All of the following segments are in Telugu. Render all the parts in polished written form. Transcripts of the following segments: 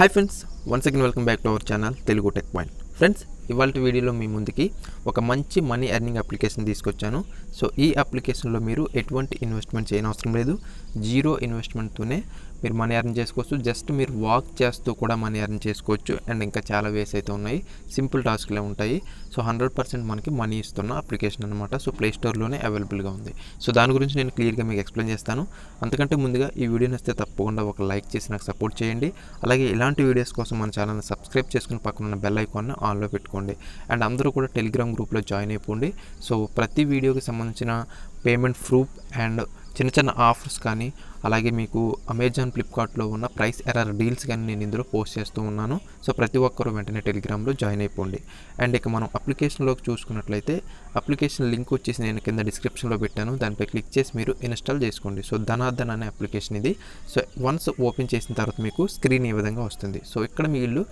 Hi friends, once again welcome back to our channel Telugu Tech Point. Friends, ఇవాల్టి వీడియోలో మీ ముందుకి ఒక మంచి మనీ ఎర్నింగ్ అప్లికేషన్ తీసుకొచ్చాను. సో ఈ అప్లికేషన్లో మీరు ఎటువంటి ఇన్వెస్ట్మెంట్ చేయనవసరం లేదు. జీరో ఇన్వెస్ట్మెంట్తోనే మీరు మనీ ఎర్న్ చేసుకోవచ్చు. జస్ట్ మీరు వాక్ చేస్తూ కూడా మనీ ఎర్న్ చేసుకోవచ్చు. అండ్ ఇంకా చాలా వేస్ అయితే ఉన్నాయి. సింపుల్ టాస్క్లే ఉంటాయి. సో 100% మనకి మనీ ఇస్తున్న అప్లికేషన్ అనమాట. సో ప్లే స్టోర్లోనే అవైలబుల్గా ఉంది. సో దాని గురించి నేను క్లియర్గా మీకు ఎక్స్ప్లెయిన్ చేస్తాను. అంతకంటే ముందుగా ఈ వీడియో నచ్చితే తప్పకుండా ఒక లైక్ చేసి నాకు సపోర్ట్ చేయండి. అలాగే ఇలాంటి వీడియోస్ కోసం మన ఛానల్ని సబ్స్క్రైబ్ చేసుకుని పక్కన ఉన్న బెల్ ఐకాన్ని ఆన్లో పెట్టుకోండి. అండ్ అందరూ కూడా టెలిగ్రామ్ గ్రూప్లో జాయిన్ అయిపోండి. సో ప్రతి వీడియోకి సంబంధించిన పేమెంట్ ప్రూఫ్ అండ్ చిన్న చిన్న ఆఫర్స్ కానీ అలాగే మీకు అమెజాన్ ఫ్లిప్కార్ట్లో ఉన్న ప్రైస్ ఎర్రర్ డీల్స్ కానీ నేను ఇందులో పోస్ట్ చేస్తూ ఉన్నాను. సో ప్రతి ఒక్కరు వెంటనే టెలిగ్రామ్లో జాయిన్ అయిపోండి. అండ్ ఇక మనం అప్లికేషన్లోకి చూసుకున్నట్లయితే అప్లికేషన్ లింక్ వచ్చేసి నేను కింద డిస్క్రిప్షన్లో పెట్టాను. దానిపై క్లిక్ చేసి మీరు ఇన్స్టాల్ చేసుకోండి. సో ధన్ అనే అప్లికేషన్ ఇది. సో వన్స్ ఓపెన్ చేసిన తర్వాత మీకు స్క్రీన్ ఈ విధంగా వస్తుంది. సో ఇక్కడ వీళ్ళు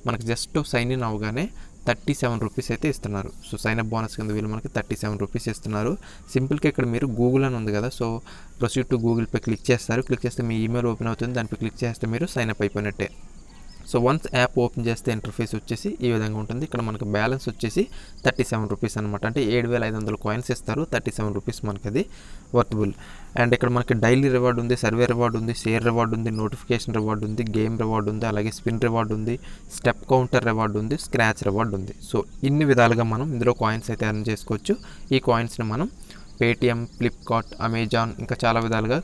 మనకు జస్ట్ సైన్ ఇన్ అవగానే 37 రూపీస్ అయితే ఇస్తున్నారు. సో సైన్ అప్ బోనస్ కింద వీళ్ళు మనకి 37 రూపీస్ ఇస్తున్నారు. సింపుల్గా ఇక్కడ మీరు గూగుల్ అని ఉంది కదా, సో ప్రొసీడ్ టు గూగుల్పై క్లిక్ చేస్తారు. క్లిక్ చేస్తే మీ ఈమెయిల్ ఓపెన్ అవుతుంది. దానిపై క్లిక్ చేస్తే మీరు సైన్ అప్ అయిపోయినట్టే. సో వన్స్ యాప్ ఓపెన్ చేస్తే ఇంటర్ఫేస్ వచ్చేసి ఈ విధంగా ఉంటుంది. ఇక్కడ మనకు బ్యాలెన్స్ వచ్చేసి 37 రూపీస్ అనమాట. అంటే 7,500 కాయిన్స్ ఇస్తారు. 37 రూపీస్ మనకి అది వర్తబుల్. అండ్ ఇక్కడ మనకి డైలీ రివార్డ్ ఉంది, సర్వే రివార్డ్ ఉంది, షేర్ రివార్డ్ ఉంది, నోటిఫికేషన్ రివార్డ్ ఉంది, గేమ్ రివార్డ్ ఉంది, అలాగే స్పిన్ రివార్డ్ ఉంది, స్టెప్ కౌంటర్ రివార్డ్ ఉంది, స్క్రాచ్ రివార్డ్ ఉంది. సో ఇన్ని విధాలుగా మనం ఇందులో కాయిన్స్ అయితే ఎర్న్ చేసుకోవచ్చు. ఈ కాయిన్స్ని మనం పేటిఎం, ఫ్లిప్కార్ట్, అమెజాన్ ఇంకా చాలా విధాలుగా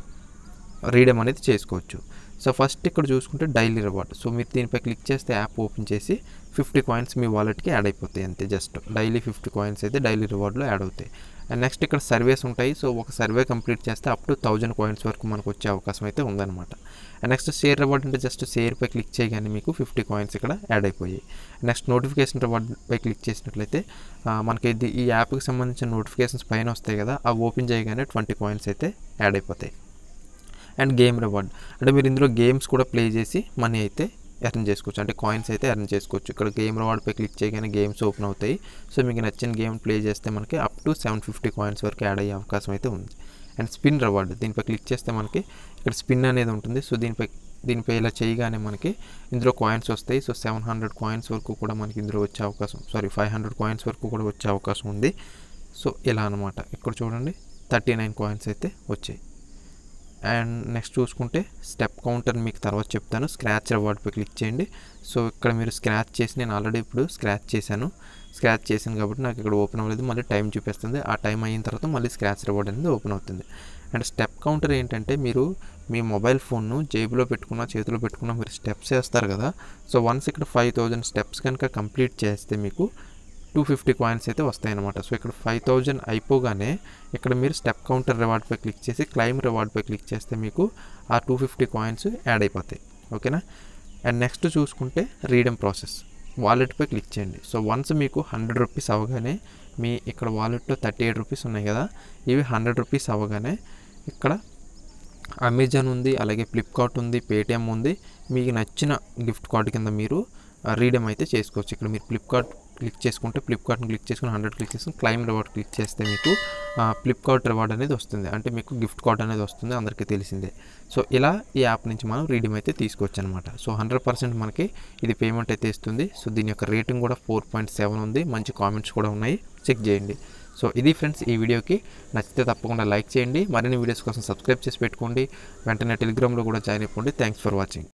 రీడమ్ అనేది చేసుకోవచ్చు. సో ఫస్ట్ ఇక్కడ చూసుకుంటే డైలీ రివార్డ్. సో మీరు దీనిపై క్లిక్ చేస్తే యాప్ ఓపెన్ చేసి 50 కాయిన్స్ మీ వాలెట్కి యాడ్ అయిపోతాయి. అంతే, జస్ట్ డైలీ 50 కాయిన్స్ అయితే డైలీ రివార్డ్లో యాడ్ అవుతాయి. అండ్ నెక్స్ట్ ఇక్కడ సర్వేస్ ఉంటాయి. సో ఒక సర్వే కంప్లీట్ చేస్తే అప్ టు 1000 కాయిన్స్ వరకు మనకు వచ్చే అవకాశం అయితే ఉందన్నమాట. అండ్ నెక్స్ట్ షేర్ రివార్డ్ అంటే జస్ట్ షేర్పై క్లిక్ చేయగానే మీకు 50 కాయిన్స్ ఇక్కడ యాడ్ అయిపోయాయి. నెక్స్ట్ నోటిఫికేషన్ రివార్డ్పై క్లిక్ చేసినట్లయితే మనకి ఈ యాప్కి సంబంధించిన నోటిఫికేషన్స్ పైన వస్తాయి కదా, అవి ఓపెన్ చేయగానే 20 కాయిన్స్ అయితే యాడ్ అయిపోతాయి. అండ్ గేమ్ రివార్డ్ అంటే మీరు ఇందులో గేమ్స్ కూడా ప్లే చేసి మనీ అయితే ఎర్న్ చేసుకోవచ్చు, అంటే కాయిన్స్ అయితే ఎర్న్ చేసుకోవచ్చు. ఇక్కడ గేమ్ రివార్డ్పై క్లిక్ చేయగానే గేమ్స్ ఓపెన్ అవుతాయి. సో మీకు నచ్చిన గేమ్ ప్లే చేస్తే మనకి అప్ టు 750 కాయిన్స్ వరకు యాడ్ అయ్యే అవకాశం అయితే ఉంది. అండ్ స్పిన్ రివార్డ్, దీనిపై క్లిక్ చేస్తే మనకి ఇక్కడ స్పిన్ అనేది ఉంటుంది. సో దీనిపై ఇలా చేయగానే మనకి ఇందులో కాయిన్స్ వస్తాయి. సో 700 కాయిన్స్ వరకు కూడా మనకి ఇందులో వచ్చే అవకాశం, 500 కాయిన్స్ వరకు కూడా వచ్చే అవకాశం ఉంది. సో ఇలా అనమాట. ఇక్కడ చూడండి 39 కాయిన్స్ అయితే వచ్చాయి. అండ్ నెక్స్ట్ చూసుకుంటే స్టెప్ కౌంటర్ మీకు తర్వాత చెప్తాను. స్క్రాచ్ రివార్డ్పై క్లిక్ చేయండి. సో ఇక్కడ మీరు స్క్రాచ్ చేసి, నేను ఆల్రెడీ ఇప్పుడు స్క్రాచ్ చేశాను కాబట్టి నాకు ఇక్కడ ఓపెన్ అవ్వలేదు. మళ్ళీ టైం చూపిస్తుంది. ఆ టైం అయిన తర్వాత మళ్ళీ స్క్రాచ్ రివార్డ్ అనేది ఓపెన్ అవుతుంది. అండ్ స్టెప్ కౌంటర్ ఏంటంటే మీరు మీ మొబైల్ ఫోన్ను జేబులో పెట్టుకున్న, చేతిలో పెట్టుకున్న మీరు స్టెప్స్ వేస్తారు కదా. సో వన్స్ ఇక్కడ 5000 స్టెప్స్ కనుక కంప్లీట్ చేస్తే మీకు 250 కాయిన్స్ అయితే వస్తాయన్నమాట. సో ఇక్కడ 5000 అయిపోగానే ఇక్కడ మీరు స్టెప్ కౌంటర్ రివార్డ్పై క్లిక్ చేసి క్లైమ్ రివార్డ్పై క్లిక్ చేస్తే మీకు ఆ 250 కాయిన్స్ యాడ్ అయిపోతాయి. ఓకేనా. అండ్ నెక్స్ట్ చూసుకుంటే రీడమ్ ప్రాసెస్, వాలెట్పై క్లిక్ చేయండి. సో వన్స్ మీకు 100 రూపీస్ అవ్వగానే మీ ఇక్కడ వాలెట్లో 38 రూపీస్ ఉన్నాయి కదా, ఇవి 100 రూపీస్ అవ్వగానే ఇక్కడ అమెజాన్ ఉంది, అలాగే ఫ్లిప్కార్ట్ ఉంది, పేటిఎం ఉంది. మీకు నచ్చిన గిఫ్ట్ కార్డు కింద మీరు రీడమ్ అయితే చేసుకోవచ్చు. ఇక్కడ మీరు ఫ్లిప్కార్ట్ని క్లిక్ చేసుకుని 100 క్లిక్ చేసుకుని క్లైమ్ రివార్డ్ క్లిక్ చేస్తే మీకు ఫ్లిప్కార్ట్ రివార్డ్ అనేది వస్తుంది, అంటే మీకు గిఫ్ట్ కార్డ్ అనేది వస్తుంది, అందరికీ తెలిసిందే. సో ఇలా ఈ యాప్ నుంచి మనం రీడమ్ అయితే తీసుకోవచ్చు అనమాట. సో 100% మనకి ఇది పేమెంట్ అయితే ఇస్తుంది. సో దీని యొక్క రేటింగ్ కూడా 4.7 ఉంది. మంచి కామెంట్స్ కూడా ఉన్నాయి, చెక్ చేయండి. సో ఇది ఫ్రెండ్స్, ఈ వీడియోకి నచ్చితే తప్పకుండా లైక్ చేయండి. మరిన్ని వీడియోస్ కోసం సబ్స్క్రైబ్ చేసి పెట్టుకోండి. వెంటనే టెలిగ్రామ్లో కూడా జాయిన్ అయిపోండి. Thanks for watching.